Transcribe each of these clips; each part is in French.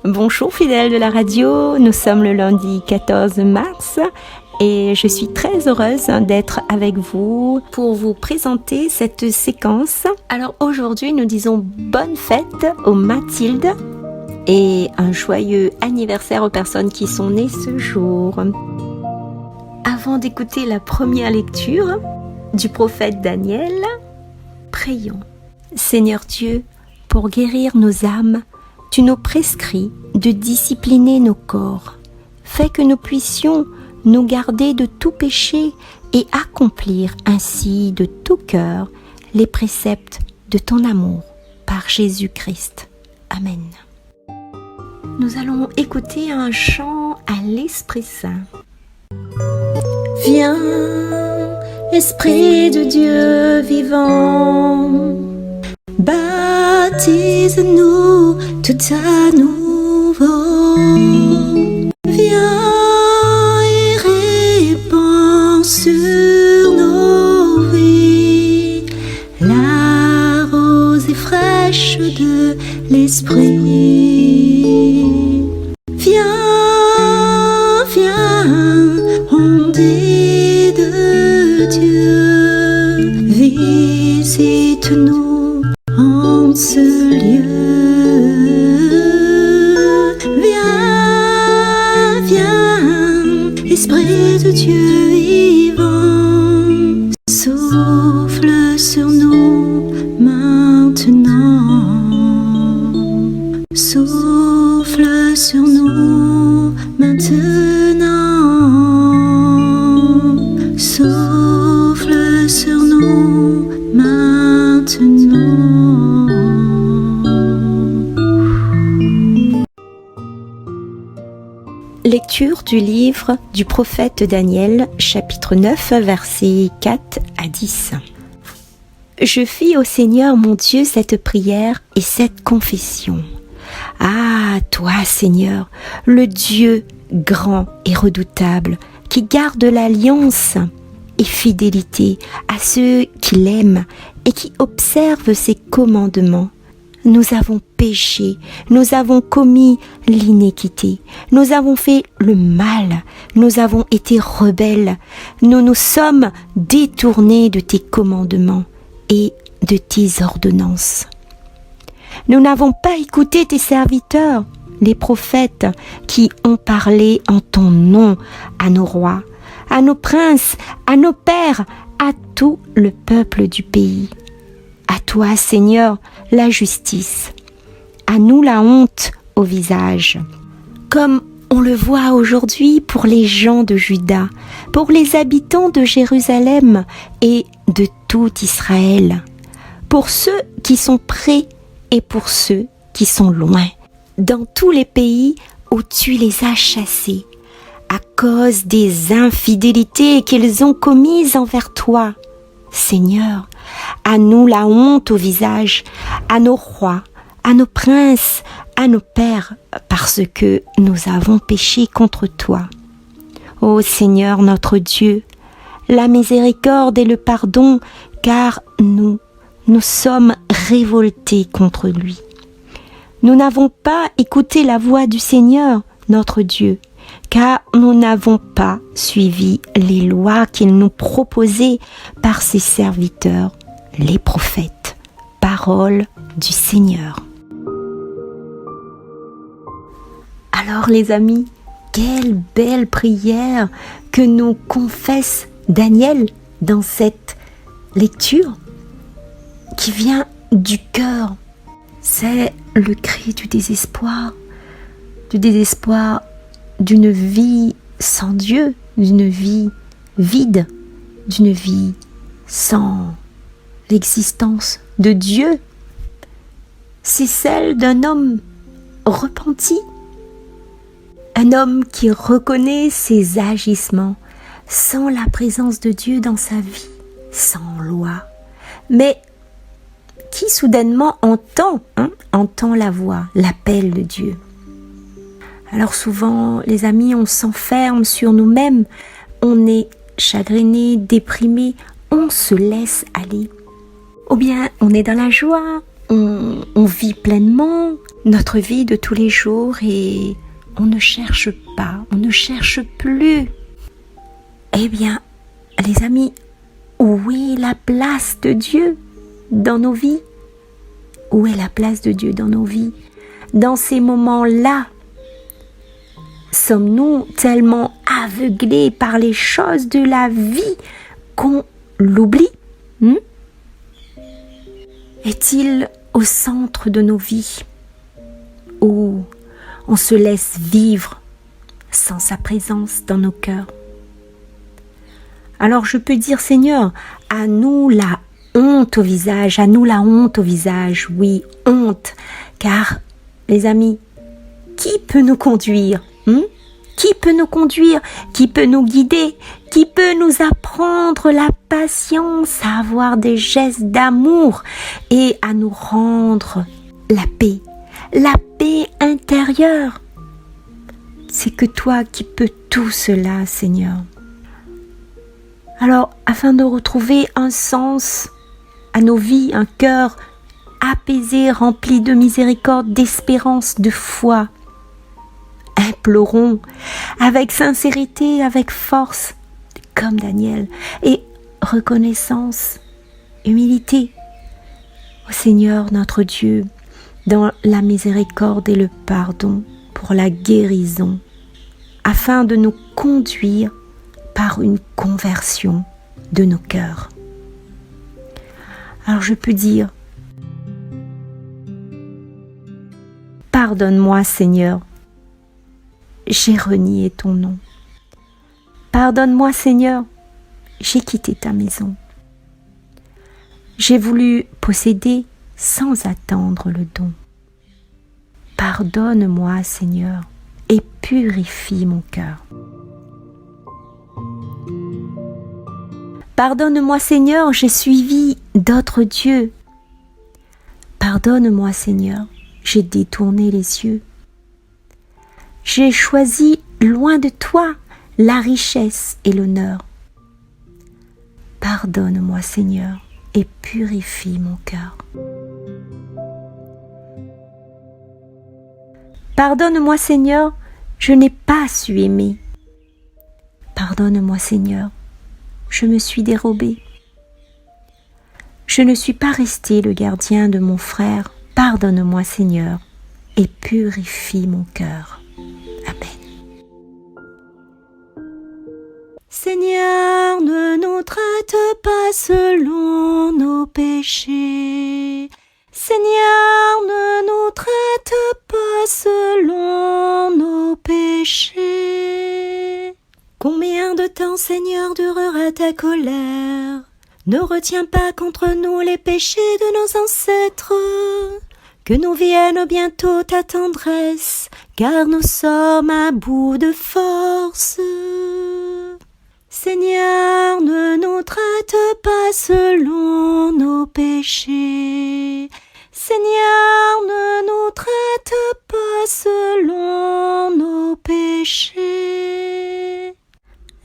Bonjour fidèles de la radio, nous sommes le lundi 14 mars et je suis très heureuse d'être avec vous pour vous présenter cette séquence. Alors aujourd'hui nous disons bonne fête aux Mathilde et un joyeux anniversaire aux personnes qui sont nées ce jour. Avant d'écouter la première lecture du prophète Daniel, prions. Seigneur Dieu, pour guérir nos âmes, tu nous prescris de discipliner nos corps. Fais que nous puissions nous garder de tout péché et accomplir ainsi de tout cœur les préceptes de ton amour par Jésus-Christ. Amen. Nous allons écouter un chant à l'Esprit Saint. Viens, Esprit de Dieu vivant, baptise-nous tout à nouveau. Viens et répands sur nos vies la rosée fraîche de l'Esprit. Viens, viens, ondée de Dieu, visite-nous en ce lieu. Viens, viens, Esprit de Dieu vivant, souffle sur nous maintenant. Souffle sur nous maintenant. Souffle sur nous maintenant. Lecture du livre du prophète Daniel, chapitre 9, versets 4 à 10. Je fis au Seigneur mon Dieu cette prière et cette confession. Ah, toi, Seigneur, le Dieu grand et redoutable, qui garde l'alliance et fidélité à ceux qui l'aiment et qui observent ses commandements. Nous avons péché, nous avons commis l'iniquité, nous avons fait le mal, nous avons été rebelles, nous nous sommes détournés de tes commandements et de tes ordonnances. Nous n'avons pas écouté tes serviteurs, les prophètes, qui ont parlé en ton nom à nos rois, à nos princes, à nos pères, à tout le peuple du pays. À toi, Seigneur, la justice, à nous la honte au visage. Comme on le voit aujourd'hui pour les gens de Juda, pour les habitants de Jérusalem et de tout Israël, pour ceux qui sont près et pour ceux qui sont loin, dans tous les pays où tu les as chassés, à cause des infidélités qu'ils ont commises envers toi. Seigneur, à nous la honte au visage, à nos rois, à nos princes, à nos pères, parce que nous avons péché contre toi. Ô Seigneur notre Dieu, la miséricorde et le pardon, car nous sommes révoltés contre lui. Nous n'avons pas écouté la voix du Seigneur, notre Dieu, car nous n'avons pas suivi les lois qu'il nous proposait par ses serviteurs, les prophètes. Parole du Seigneur. Alors les amis, quelle belle prière que nous confesse Daniel dans cette lecture qui vient du cœur. C'est le cri du désespoir d'une vie sans Dieu, d'une vie vide, d'une vie sans l'existence de Dieu. C'est celle d'un homme repenti, un homme qui reconnaît ses agissements sans la présence de Dieu dans sa vie, sans loi, mais qui soudainement entend la voix, l'appel de Dieu. Alors souvent, les amis, on s'enferme sur nous-mêmes, on est chagriné, déprimé, on se laisse aller. Ou bien on est dans la joie, on on vit pleinement notre vie de tous les jours et on ne cherche pas, on ne cherche plus. Eh bien, les amis, où est la place de Dieu dans nos vies? Où est la place de Dieu dans nos vies? Dans ces moments-là, sommes-nous tellement aveuglés par les choses de la vie qu'on l'oublie? Est-il au centre de nos vies où on se laisse vivre sans sa présence dans nos cœurs? Alors je peux dire, Seigneur, à nous la honte au visage, à nous la honte au visage, oui, honte, car les amis, qui peut nous conduire? Qui peut nous conduire? Qui peut nous guider? Qui peut nous apprendre la patience, à avoir des gestes d'amour et à nous rendre la paix intérieure? C'est que toi qui peux tout cela, Seigneur. Alors, afin de retrouver un sens à nos vies, un cœur apaisé, rempli de miséricorde, d'espérance, de foi, implorons avec sincérité, avec force, comme Daniel, et reconnaissance, humilité au Seigneur notre Dieu, dans la miséricorde et le pardon, pour la guérison, afin de nous conduire par une conversion de nos cœurs. Alors je peux dire, pardonne-moi Seigneur, j'ai renié ton nom. Pardonne-moi Seigneur, j'ai quitté ta maison. J'ai voulu posséder sans attendre le don. Pardonne-moi Seigneur et purifie mon cœur. Pardonne-moi Seigneur, j'ai suivi d'autres dieux. Pardonne-moi Seigneur, j'ai détourné les yeux. J'ai choisi loin de toi la richesse et l'honneur. Pardonne-moi Seigneur et purifie mon cœur. Pardonne-moi Seigneur, je n'ai pas su aimer. Pardonne-moi Seigneur, je me suis dérobée. Je ne suis pas resté le gardien de mon frère. Pardonne-moi Seigneur et purifie mon cœur. Amen. Seigneur, ne nous traite pas selon nos péchés. Seigneur, ne nous traite pas selon nos péchés. Combien de temps, Seigneur, durera ta colère? Ne retiens pas contre nous les péchés de nos ancêtres. Que nous vienne bientôt ta tendresse, car nous sommes à bout de force. Seigneur, ne nous traite pas selon nos péchés. Seigneur, ne nous traite pas selon nos péchés.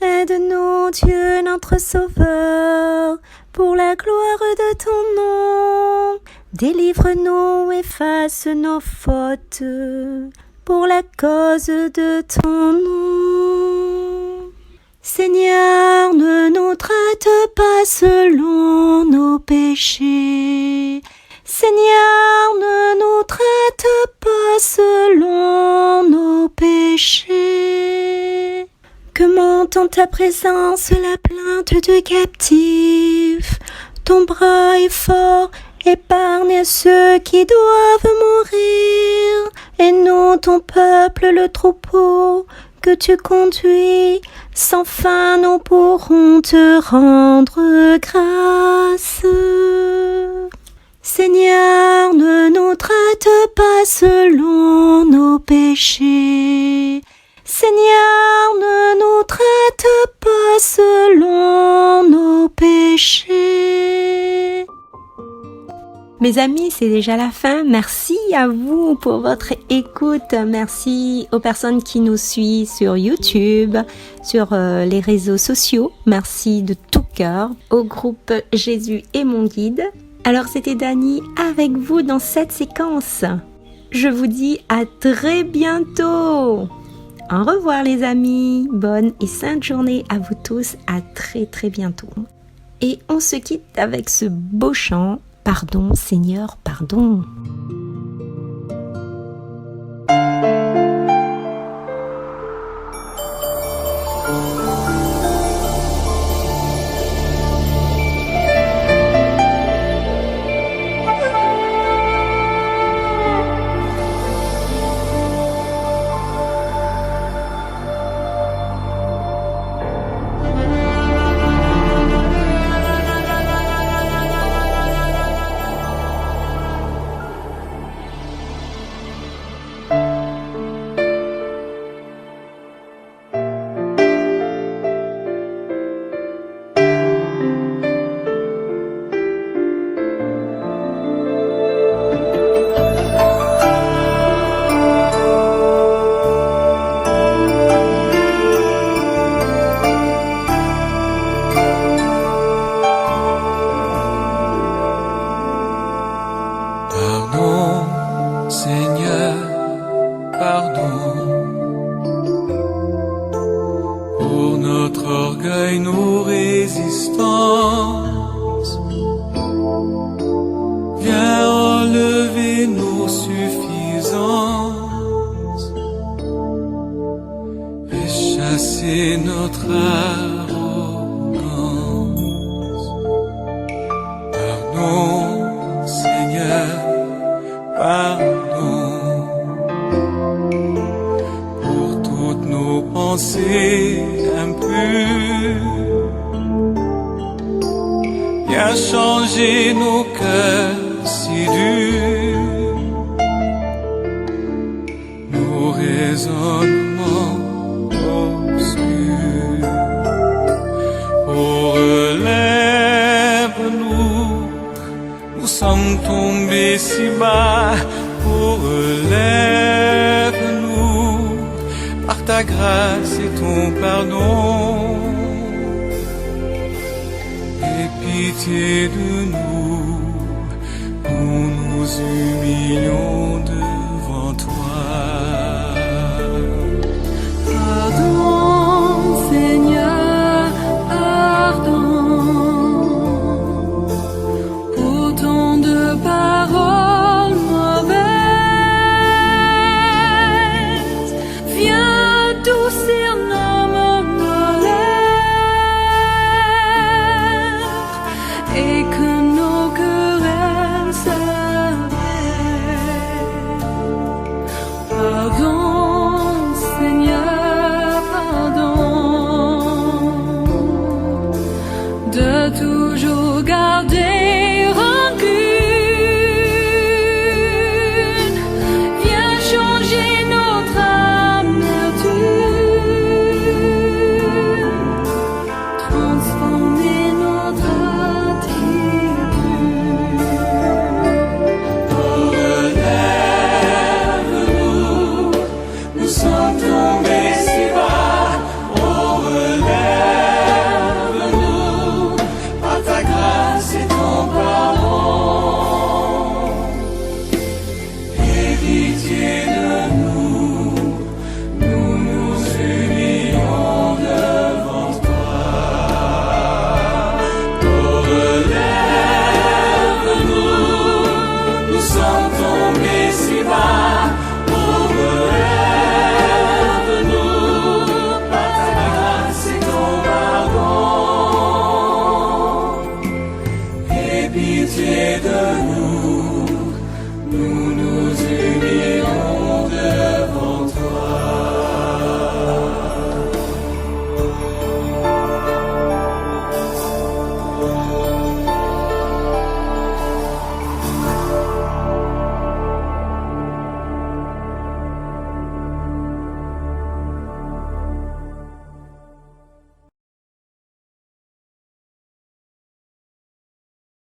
Aide-nous, Dieu notre Sauveur, pour la gloire de ton nom. Délivre-nous, efface nos fautes, pour la cause de ton nom. Seigneur, ne nous traite pas selon nos péchés. Seigneur, ne nous traite pas selon nos péchés. Que monte en ta présence la plainte du captif. Ton bras est fort, épargne ceux qui doivent mourir. Et nous, ton peuple, le troupeau, que tu conduis, sans fin nous pourrons te rendre grâce. Seigneur, ne nous traite pas selon nos péchés. Seigneur, ne nous traite pas selon nos péchés. Mes amis, c'est déjà la fin. Merci à vous pour votre écoute. Merci aux personnes qui nous suivent sur YouTube, sur les réseaux sociaux. Merci de tout cœur au groupe Jésus est mon guide. Alors c'était Dani avec vous dans cette séquence. Je vous dis à très bientôt. Au revoir les amis, bonne et sainte journée à vous tous, à très très bientôt. Et on se quitte avec ce beau chant, Pardon Seigneur, pardon. Pardon, Seigneur, pardon, pour notre orgueil, nos résistances. Viens enlever nos suffisances et chasser notre arrogance. Pardon, Seigneur, pardon pour toutes nos pensées impures. Viens changer nos cœurs si durs, nos raisonnements obscurs. Oh, relève-nous, nous sommes tombés si bas. Oh, relève-nous par ta grâce et ton pardon. Aie pitié de nous, nous nous humilions devant toi. Pardon, Seigneur, pardon pour tant de paroles mauvaises. Viens adoucir nos malheurs et que nos querelles s'arrêtent. Pardon, Seigneur, pardon de toujours garder rancune. Viens changer notre amertume, transformer notre attitude. Oh, relève-nous, nous sommes tombés si bas. Oh, relève-nous par ta grâce et ton pardon. Aie pitié de nous, nous nous humilions devant toi. Oh, relève-nous, nous sommes tombés si bas. Oh, relève-nous par ta grâce et ton pardon. Aie pitié de nous.